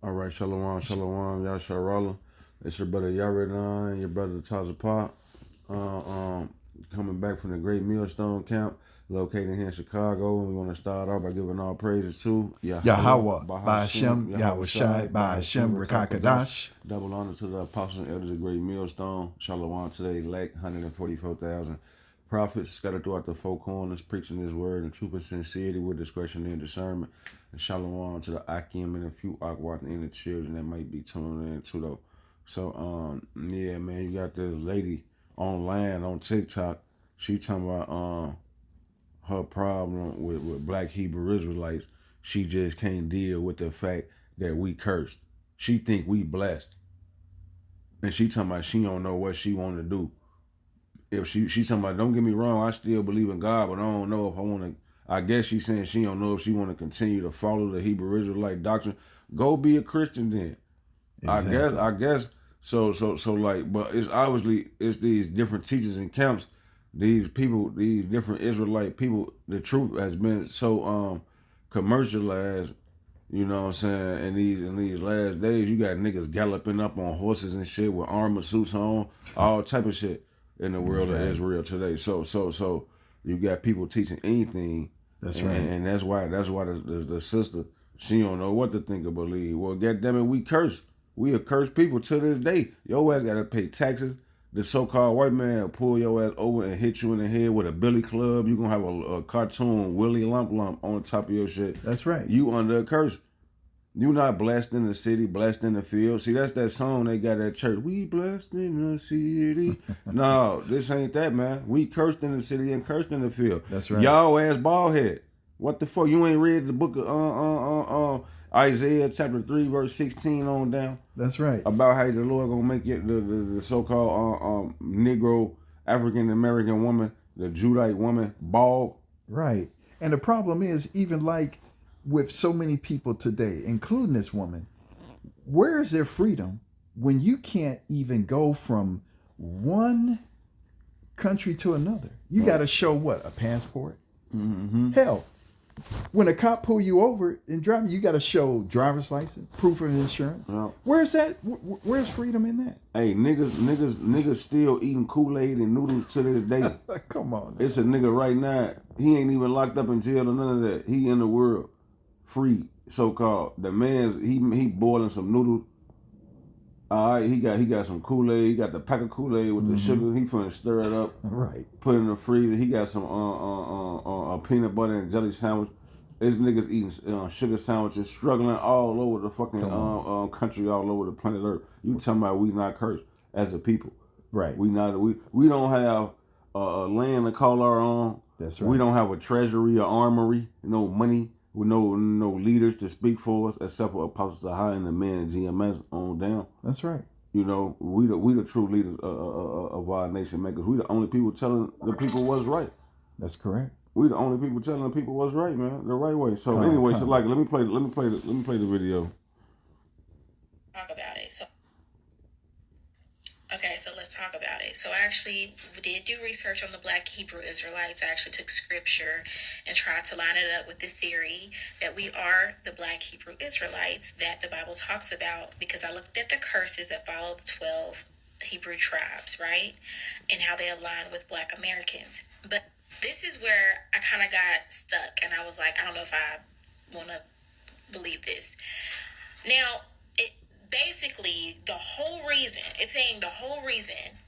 All right, shalom, shalom, Yasharala. It's your brother Yaredon, your brother Taza Pop. Coming back from the Great Millstone Camp, located here in Chicago. And we want to start off by giving all praises to Yahweh, Yahweh, Bahashim, Bahashem, Yahweh Yahushai, Shai, Bahashem, Bahashim, Rakakadash. Rakakadash. Double honor to the apostles and elders of Great Millstone. Shalom to the elect, 144,000 prophets scattered throughout the four corners, preaching His word in truth and sincerity with discretion and discernment. And shalom to the Akim and a few Akwat and the children that might be tuning in too though. So yeah, man, you got this lady online on TikTok. She talking about her problem with black Hebrew Israelites. She just can't deal with the fact that we cursed. She think we blessed. And she talking about she don't know what she want to do. If she talking about, don't get me wrong, I still believe in God, but I don't know if I want to. I guess she's saying she don't know if she want to continue to follow the Hebrew Israelite doctrine. Go be a Christian then. Exactly. I guess. So like, but it's obviously it's these different teachers and camps. These people, these different Israelite people. The truth has been so commercialized. You know what I'm saying? In these last days, you got niggas galloping up on horses and shit with armor suits on, all type of shit in the world of Right. Israel today. So you got people teaching anything, That's and, right. and that's why the sister, she don't know what to think or believe. Well, goddamn it, we curse. We a cursed people to this day. Your ass gotta pay taxes. The so-called white man will pull your ass over and hit you in the head with a billy club. You gonna have a cartoon Willie Lump Lump on top of your shit. That's right. You under a curse. You not blessed in the city, blessed in the field. See, that's that song they got at church. We blessed in the city. No, this ain't that, man. We cursed in the city and cursed in the field. That's right. Y'all ass bald head. What the fuck? You ain't read the book of Isaiah chapter 3 verse 16 on down That's right. about how the Lord gonna make it the so-called Negro African American woman, the Judite woman, bald. Right. And the problem is, even like with so many people today, including this woman, where is their freedom when you can't even go from one country to another? You got to show what? A passport? Mm-hmm. Hell, when a cop pull you over and drive you, got to show driver's license, proof of insurance. Yeah. Where's that? Where's freedom in that? Hey, niggas still eating Kool-Aid and noodles to this day. Come on. Now. It's a nigga right now. He ain't even locked up in jail or none of that. He in the world, free, so-called. The man's he boiling some noodles. All right, he got some Kool-Aid. He got the pack of Kool-Aid with the sugar. He finna stir it up, Right. put it in the freezer. He got some peanut butter and jelly sandwich. This niggas eating sugar sandwiches, struggling all over the fucking country, all over the planet Earth. You talking about we not cursed as a people? Right. We don't have a land to call our own. That's right. We don't have a treasury or armory, no money, with no leaders to speak for us except for Apostle Sahai and the man GMS on down. That's right. You know, we the true leaders of our nation makers. We the only people telling the people what's right. That's correct. We the only people telling the people what's right, man, the right way. So anyway, so like let me play the video. Talk about it. So let's talk about it. So I actually did do research on the Black Hebrew Israelites. I actually took scripture and tried to line it up with the theory that we are the Black Hebrew Israelites that the Bible talks about, because I looked at the curses that follow the 12 Hebrew tribes, right? And how they align with Black Americans. But this is where I kind of got stuck, and I was like, I don't know if I want to believe this. Now, basically, the whole reason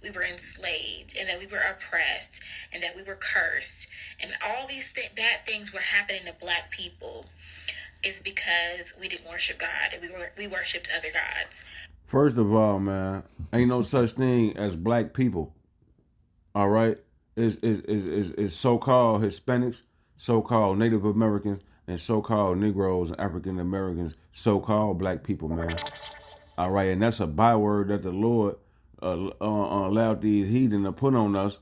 we were enslaved and that we were oppressed and that we were cursed and all these bad things were happening to Black people is because we didn't worship God and we worshipped other gods. First of all, man, ain't no such thing as Black people. All right, is so-called Hispanics, so-called Native Americans, and so-called Negroes and African Americans, so-called Black people, man. All right, and that's a byword that the Lord allowed these heathen to put on us.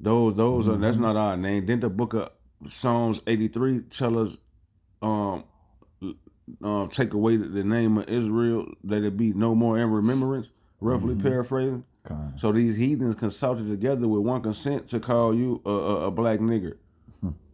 Those are, that's not our name. Didn't the book of Psalms 83 tell us take away the name of Israel, that it be no more in remembrance, roughly paraphrasing. Okay. So these heathens consulted together with one consent to call you a black nigger.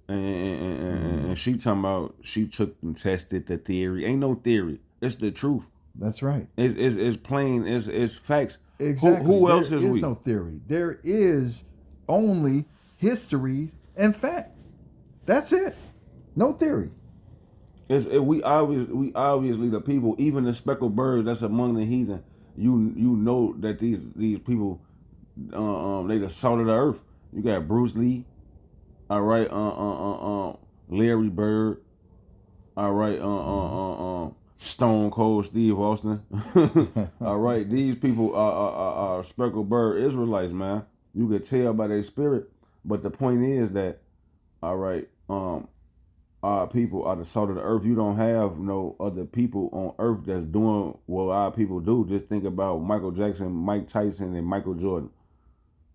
And she talking about she took and tested the theory. Ain't no theory. It's the truth. That's right. It's plain. It's facts. Exactly. Who else There is is we? no theory. There is only history and fact. That's it. No theory. We obviously the people, even the speckled birds that's among the heathen. You know that these people, they the salt of the earth. You got Bruce Lee, all right, Larry Bird, all right, Stone Cold Steve Austin, all right. These people are speckled bird Israelites, man. You could tell by their spirit, but the point is that, all right, our people are the salt of the earth. You don't have no other people on earth that's doing what our people do. Just think about Michael Jackson, Mike Tyson, and Michael Jordan,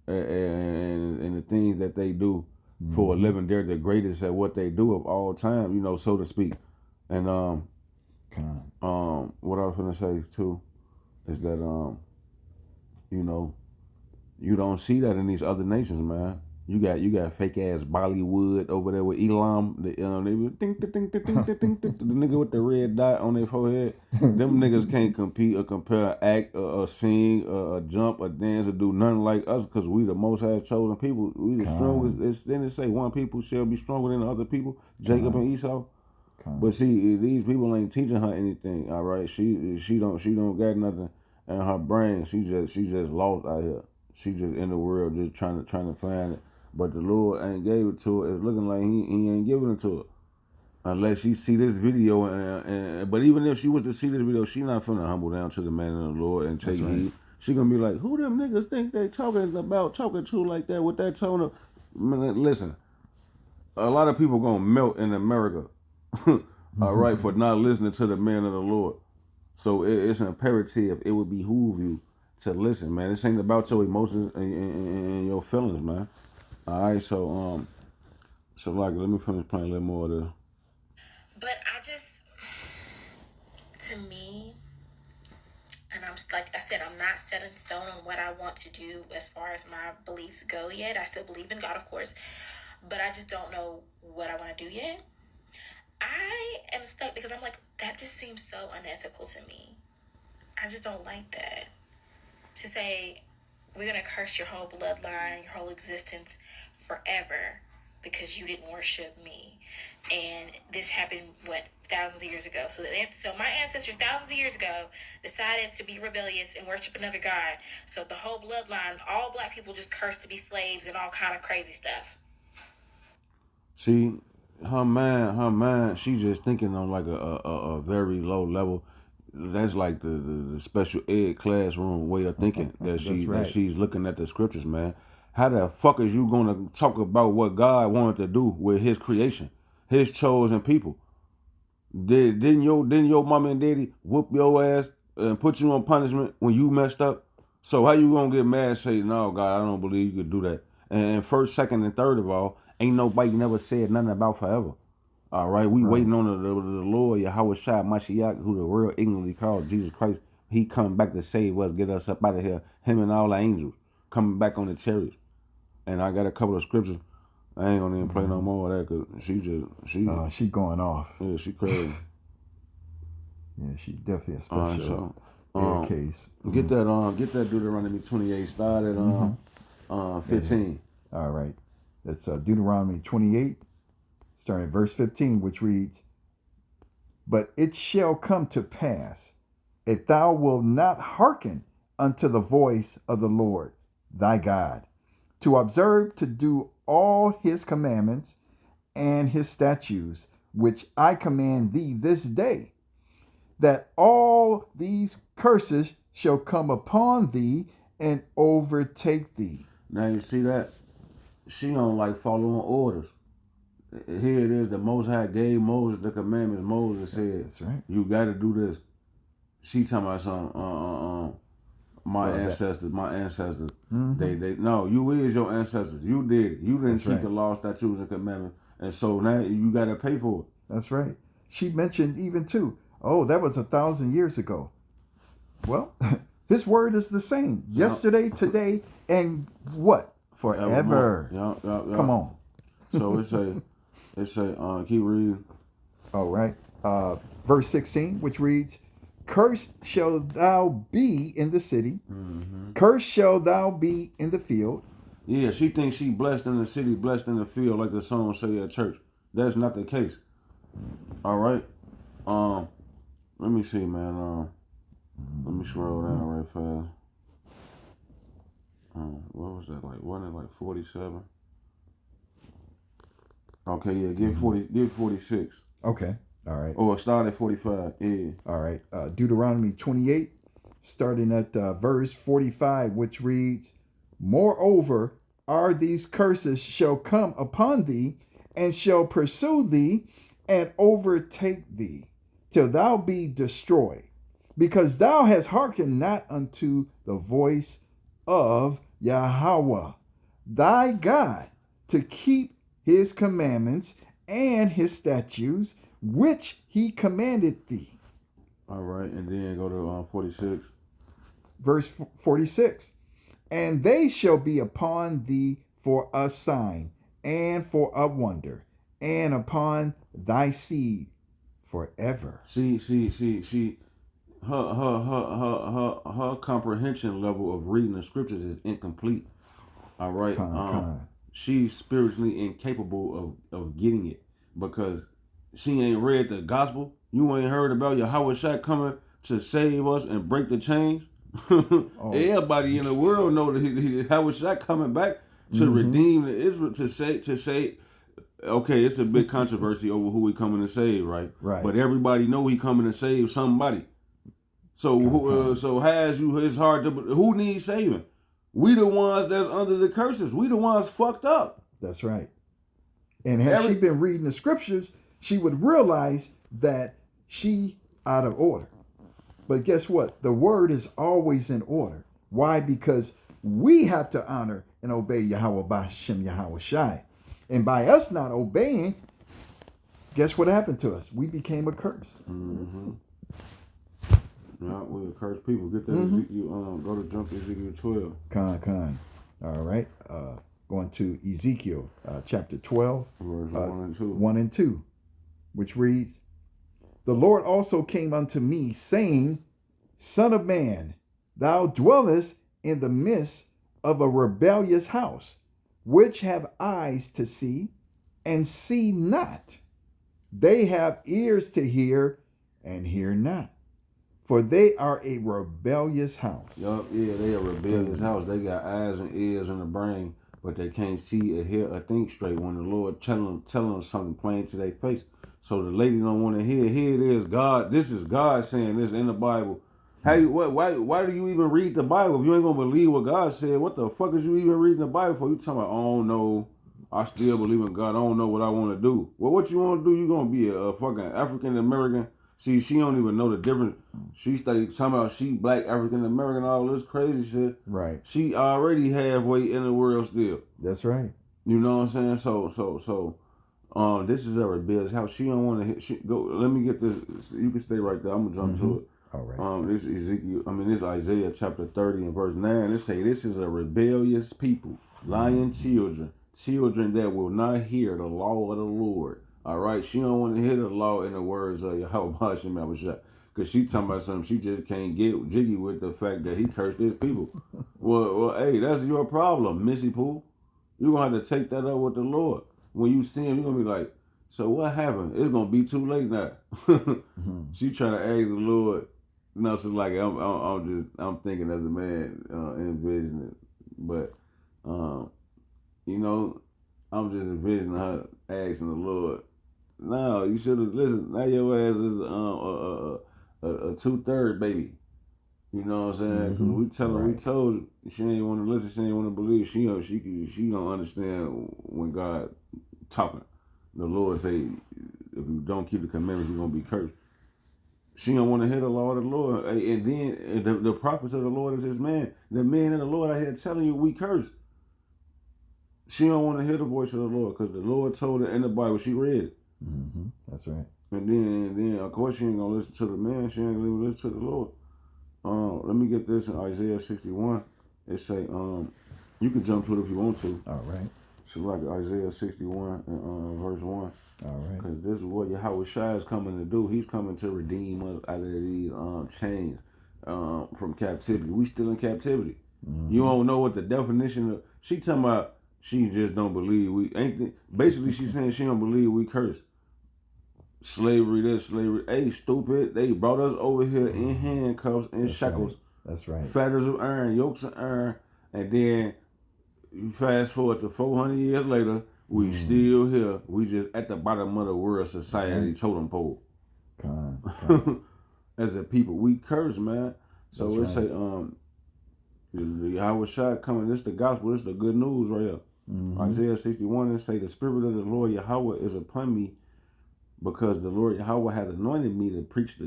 and the things that they do for a living. They're the greatest at what they do of all time, so to speak. And what I was gonna say too is that you don't see that in these other nations, man. You got fake ass Bollywood over there with Elam. They be the nigga with the red dot on their forehead. Them niggas can't compete or compare, act, or sing, or jump, or dance, or do nothing like us, because we the most high chosen people. We the strongest. Then they say one people shall be stronger than the other people, Jacob and Esau. But see, these people ain't teaching her anything. All right, she don't got nothing in her brain. She just lost out here. She just in the world just trying to find it. But the Lord ain't gave it to her. It's looking like he ain't giving it to her. Unless she see this video, but even if she was to see this video, she not finna humble down to the man of the Lord and take heed. She gonna be like, who them niggas think they talking to like that with that tone of... Man, listen, a lot of people gonna melt in America, all right, for not listening to the man of the Lord. So it's an imperative. It would behoove you to listen, man. This ain't about your emotions and your feelings, man. All right, so like, let me finish playing a little more of this. But to me, and like I said, I'm not set in stone on what I want to do as far as my beliefs go yet. I still believe in God, of course, but I just don't know what I want to do yet. I am stuck because I'm like, that just seems so unethical to me. I just don't like that. To say, we're going to curse your whole bloodline, your whole existence forever because you didn't worship me. And this happened, thousands of years ago. So my ancestors thousands of years ago decided to be rebellious and worship another god. So the whole bloodline, all black people just cursed to be slaves and all kind of crazy stuff. See, her mind, she's just thinking on like a very low level. That's like the special ed classroom way of thinking that she's looking at the scriptures, man. How the fuck is you gonna talk about what God wanted to do with His creation, His chosen people? Didn't your mama and daddy whoop your ass and put you on punishment when you messed up? So how you gonna get mad and say, no, God, I don't believe you could do that? And first, second, and third of all, ain't nobody never said nothing about forever. All right, we waiting on the Lord, Yahweh Shai Mashiach, who the world ignorantly called Jesus Christ. He coming back to save us, get us up out of here. Him and all the angels coming back on the chariots. And I got a couple of scriptures. I ain't gonna even play no more of that because she going off. Yeah, she crazy. Yeah, she definitely a special case. Get that Deuteronomy 28 started 15. All right, that's Deuteronomy 28. Starting at verse 15, which reads, "But it shall come to pass, if thou wilt not hearken unto the voice of the Lord thy God, to observe to do all his commandments and his statutes, which I command thee this day, that all these curses shall come upon thee and overtake thee." Now you see that? She don't like following orders. Here it is, the Most High gave Moses the commandments. Moses said, "That's right. You got to do this." She talking about something. My ancestors. Mm-hmm. They no, you is your ancestors. You did it. You didn't keep the law, statutes, and commandments, and so now you got to pay for it. That's right. She mentioned even too. Oh, that was 1,000 years ago. Well, His word is the same yesterday, today, and what? Forever. Yeah. Come on. So it say, keep reading. All right. Verse 16, which reads, Cursed shall thou be in the city. Mm-hmm. Cursed shall thou be in the field. Yeah, she thinks she blessed in the city, blessed in the field, like the song say at church. That's not the case. All right. Let me see, man. Let me scroll down right fast. What was that like? Wasn't it like 47? Okay, yeah. Give 46. Okay. All right. Or start at 45. Yeah. All right. Deuteronomy 28, starting at verse 45, which reads, Moreover, are these curses shall come upon thee, and shall pursue thee, and overtake thee, till thou be destroyed, because thou hast hearkened not unto the voice of Yahweh, thy God, to keep his commandments and his statutes, which he commanded thee. All right, and then go to 46. Verse 46. And they shall be upon thee for a sign, and for a wonder, and upon thy seed forever. See. Her comprehension level of reading the scriptures is incomplete. All right. She's spiritually incapable of getting it because she ain't read the gospel. You ain't heard about Yahweh Shai coming to save us and break the chains. Everybody in the world know that Yahweh Shai coming back to redeem the Israel, to say. Okay, it's a big controversy over who he coming to save, right? Right. But everybody know he coming to save somebody. So so has you his heart to, who needs saving? We the ones that's under the curses. We the ones fucked up. That's right. And had she been reading the scriptures, she would realize that she out of order. But guess what? The word is always in order. Why? Because we have to honor and obey Yahweh Bashem Yahweh Shai. And by us not obeying, guess what happened to us? We became a curse. Mm-hmm. Yeah, we're cursed people. Get that Ezekiel. Go to jump to Ezekiel 12. Con. All right. Going to Ezekiel chapter 12, verse 1 and 2. 1 and 2, which reads, The Lord also came unto me, saying, Son of man, thou dwellest in the midst of a rebellious house, which have eyes to see, and see not. They have ears to hear, and hear not. For they are a rebellious house. Yup, yeah, they a rebellious house. They got eyes and ears in the brain, but they can't see or hear or think straight when the Lord telling them something plain to their face. So the lady don't want to hear. Here it is, God. This is God saying this in the Bible. Why do you even read the Bible? If you ain't gonna believe what God said, what the fuck is you even reading the Bible for? You talking about, oh no, I still believe in God. I don't know what I want to do. Well, what you want to do? You gonna be a fucking African American? See, she don't even know the difference. She started talking about she black, African American, all this crazy shit. Right. She already halfway in the world still. That's right. You know what I'm saying? So, this is a rebellious house. She don't want to hit. Go. Let me get this. You can stay right there. I'm gonna jump to it. All right. This is Isaiah chapter 30 and verse 9. It say, this is a rebellious people, lying children that will not hear the law of the Lord. All right, she don't want to hear the law in the words of Yahweh Hashem Yahushua, because she talking about something she just can't get jiggy with the fact that he cursed his people. well, hey, that's your problem, Missy Pooh. You're going to have to take that up with the Lord. When you see him, you're going to be like, so what happened? It's going to be too late now. She trying to ask the Lord. No, so like I'm thinking as a man, envisioning it, but you know, I'm just envisioning her asking the Lord. No, you should have listened. Now your ass is a 2/3 baby. You know what I'm saying? Cause we told her she ain't want to listen. She ain't want to believe. She don't understand when God talking. The Lord say, if you don't keep the commandments, you're gonna be cursed. She don't want to hear the law of the Lord. And then the prophets of the Lord is his man. The man of the Lord out here telling you we curse. She don't want to hear the voice of the Lord because the Lord told her in the Bible. She read it. That's right. And then of course she ain't gonna listen to the man. She ain't gonna listen to the Lord. Let me get this in Isaiah 61. It say, you can jump to it if you want to. All right. So like Isaiah 61 and verse 1. All right. Because this is what Yahweh Shai is coming to do. He's coming to redeem us out of these chains from captivity. We still in captivity. You don't know what the definition of. She talking about she just don't believe we ain't. Basically, she's saying she don't believe we curse. Slavery, this slavery. Hey, stupid. They brought us over here in handcuffs and shackles. Right. That's right. Fetters of iron, yokes of iron, and then you fast forward to 400 years later, we still here. We just at the bottom of the world society totem pole. As a people, we curse, man. So let's say the Yahweh Shai coming. This the gospel. This the good news right here. Isaiah 61 and say the spirit of the Lord Yahweh is upon me, because the Lord Yahweh has anointed me to preach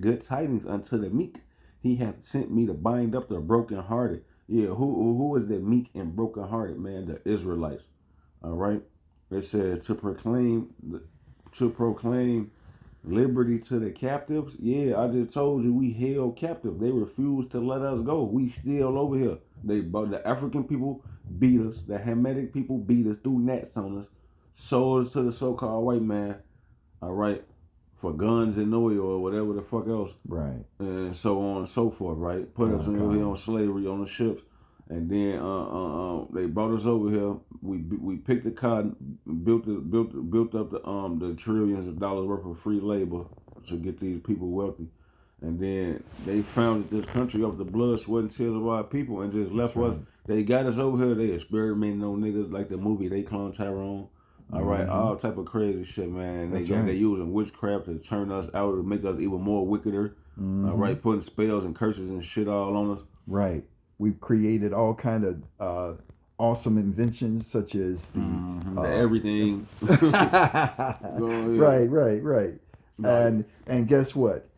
good tidings unto the meek. He hath sent me to bind up the brokenhearted. Yeah, who is the meek and brokenhearted, man? The Israelites. All right. It says to proclaim liberty to the captives. Yeah, I just told you we held captive. They refused to let us go. We still over here. The African people beat us. The Hamitic people beat us, threw nets on us, sold us to the so-called white man. All right, for guns and oil or whatever the fuck else. Right. And so on and so forth. Right. Put us on slavery on the ships. And then they brought us over here. We picked the cotton, built up the trillions of dollars worth of free labor to get these people wealthy, and then they founded this country off the blood, sweat, and tears of our people, and just left us. They got us over here. They experimenting on niggas like the movie They Clone Tyrone. All right, all type of crazy shit, man. They using witchcraft to turn us out, to make us even more wickeder. All right, putting spells and curses and shit all on us. Right. We've created all kind of awesome inventions, such as the everything. Right. And guess what?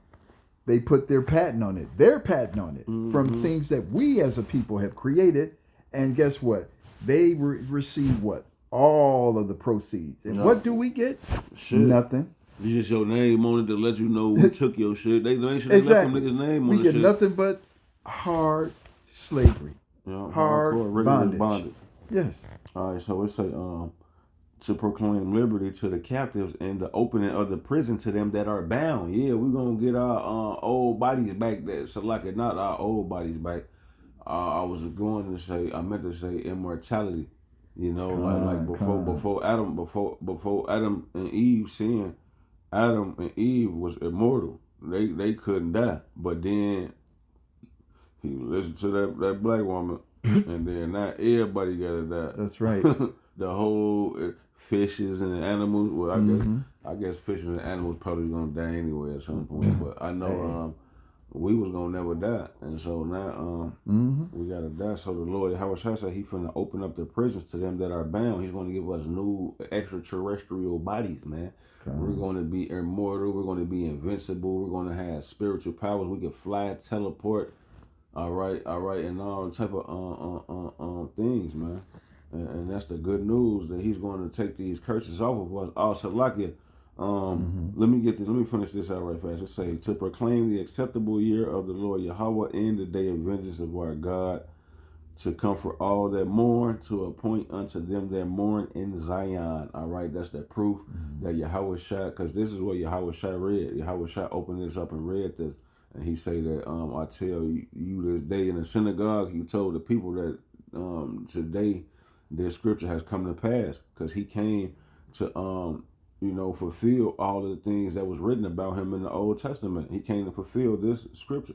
They put their patent on it. Their patent on it from things that we as a people have created. And guess what? They receive what? All of the proceeds. And what do we get? Shit. Nothing. You just your name on it to let you know we took your shit. They should have left them niggas' name on it. We get nothing but hard slavery. Hard bondage. Yes. All right, so it say to proclaim liberty to the captives and the opening of the prison to them that are bound. Yeah, we're gonna get our old bodies back. Not our old bodies back. I meant to say immortality. You know, like before Adam and Eve sinned, Adam and Eve was immortal. They couldn't die. But then he listened to that black woman, and then now everybody gotta die. That's right. The whole fishes and animals. Well, I guess fishes and animals probably gonna die anyway at some point. But I know we was gonna never die, and so now we gotta die. So the Lord Yahweh Shai said He finna open up the prisons to them that are bound. He's gonna give us new extraterrestrial bodies, man. We're gonna be immortal. We're gonna be invincible. We're gonna have spiritual powers. We can fly, teleport. All right, and all type of things, man. And that's the good news, that He's going to take these curses off of us. Also, like it. Let me finish this out right fast. It say to proclaim the acceptable year of the Lord Yahweh and the day of vengeance of our God, to comfort all that mourn, to appoint unto them that mourn in Zion. All right, that's the proof that Yahweh Shai, because this is what Yahweh Shai read. Yahweh Shai opened this up and read this, and he say that I tell you this day in the synagogue, he told the people that today this scripture has come to pass, because he came to fulfill all of the things that was written about him in the Old Testament. He came to fulfill this scripture.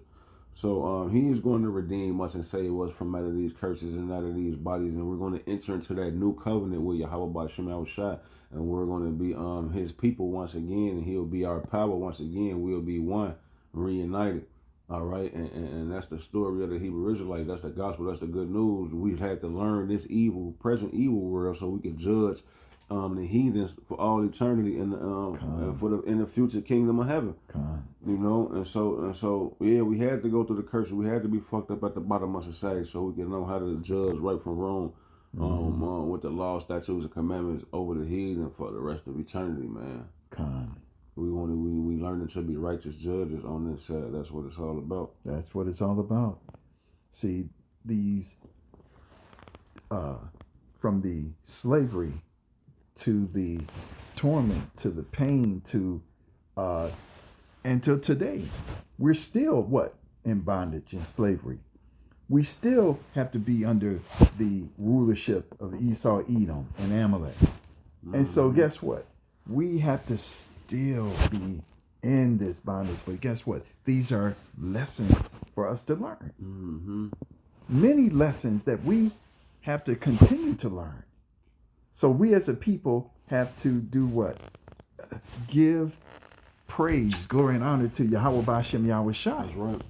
So He's going to redeem us and save us from out of these curses and out of these bodies, and we're going to enter into that new covenant with Yahweh B'Shem Yahushua, and we're going to be His people once again, and He'll be our power once again. We'll be one, reunited. All right, and that's the story of the Hebrew Israelites. That's the gospel. That's the good news. We've had to learn this present evil world, so we can judge the heathens for all eternity in the future kingdom of heaven. You know, and so yeah, we had to go through the curse. We had to be fucked up at the bottom of society so we can know how to judge right from wrong, with the law, statutes, and commandments over the heathen for the rest of eternity, man. We learning to be righteous judges on this side. That's what it's all about. That's what it's all about. See, these from the slavery to the torment to the pain to until today. We're still what? In bondage and slavery. We still have to be under the rulership of Esau, Edom, and Amalek. And so guess what? We have to still be in this bondage. But guess what? These are lessons for us to learn. Many lessons that we have to continue to learn. So we as a people have to do what? Give praise, glory, and honor to Yahweh B'Ashem Yahweh Shai. That's right.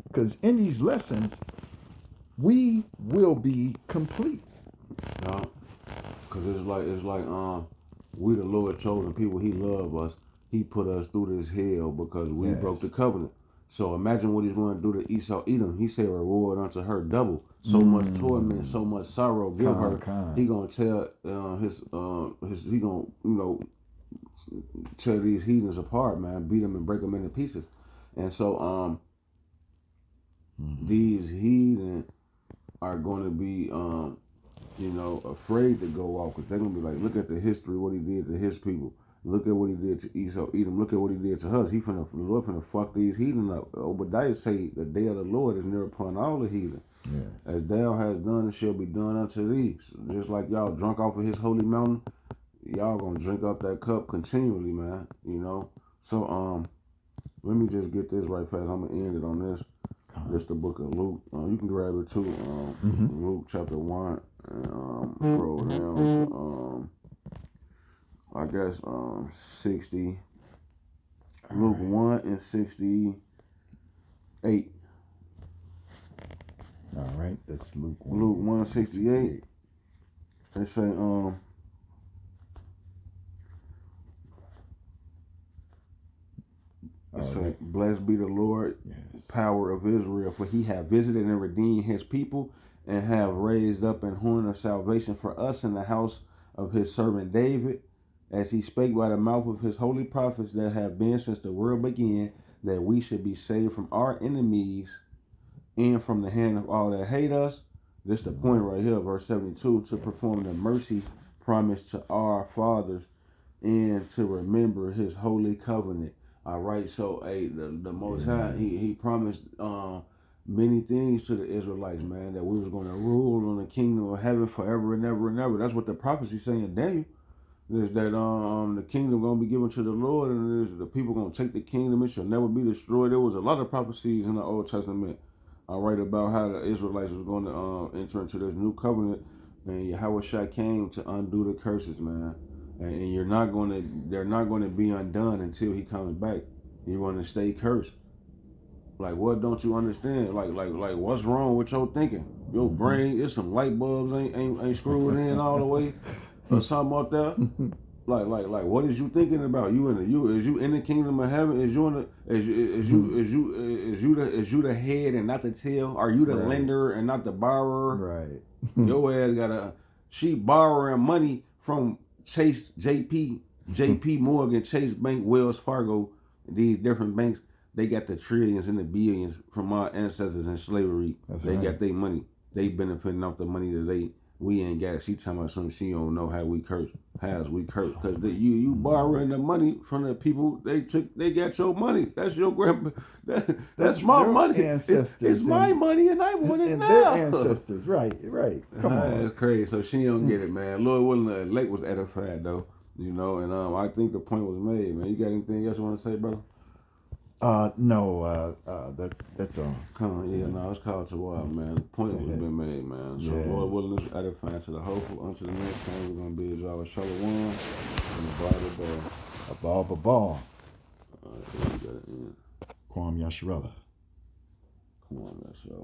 Because in these lessons, we will be complete. Yeah. Cause it's like we the Lord chosen people. He loved us. He put us through this hell because we broke the covenant. So imagine what he's going to do to Esau Edom. He said, reward unto her double. So much torment, so much sorrow. Give her. He gonna tell he gonna tear these heathens apart, man. Beat them and break them into pieces. And so these heathen are going to be afraid to go off because they're gonna be like, look at the history, what he did to his people. Look at what he did to Esau, Edom. Look at what he did to us. The Lord finna fuck these heathen up. Obadiah say the day of the Lord is near upon all the heathen. Yes. As thou hast done, it shall be done unto thee. Just like y'all drunk off of his holy mountain, y'all gonna drink up that cup continually, man. So let me just get this right fast. I'm gonna end it on this. This the book of Luke. You can grab it too. Luke chapter 1 and scroll down. I guess 60. Luke 1 and 68. All right, that's Luke 1. Luke 1:68. They say blessed be the Lord, power of Israel, for he hath visited and redeemed his people, and have raised up an horn of salvation for us in the house of his servant David, as he spake by the mouth of his holy prophets that have been since the world began, that we should be saved from our enemies and from the hand of all that hate us. This is the point right here, verse 72, to perform the mercy promised to our fathers and to remember his holy covenant. All right, so the Most High, he promised many things to the Israelites, man, that we was going to rule on the kingdom of heaven forever and ever and ever. That's what the prophecy saying in Daniel. Is that the kingdom going to be given to the Lord, and the people going to take the kingdom. It shall never be destroyed. There was a lot of prophecies in the Old Testament, right, about how the Israelites was going to enter into this new covenant, and Yahweh Shai came to undo the curses, man. And they're not going to be undone until he comes back. You want to stay cursed. Like, what don't you understand? Like what's wrong with your thinking? Your brain, it's some light bulbs ain't screwed in all the way, or something out there. Like, what is you thinking about? Is you in the kingdom of heaven? Is you the head and not the tail? Are you the lender and not the borrower? Right. Your ass she borrowing money from Chase, JP Morgan, Chase Bank, Wells Fargo, these different banks. They got the trillions and the billions from our ancestors in slavery. They got their money. They benefiting off the money that we ain't got. She talking about something she don't know how we curse. Because you borrowing the money from the people. They got your money. That's your grandpa. That's my money. Ancestors. It's my money, and I want it and now. Their ancestors, right. Come on. That's crazy. So she don't get it, man. Lord willing, the elect was edified though, and I think the point was made, man. You got anything else you want to say, brother? No. That's all. It's called to wild, man. The point was been made, man. So Lord willing, this edifying to the hopeful. Until the next time, we're gonna be as our Shalom and the Bible ball. A ball. All right, so we got it in. Kwam Yasharella. Come on, let's go.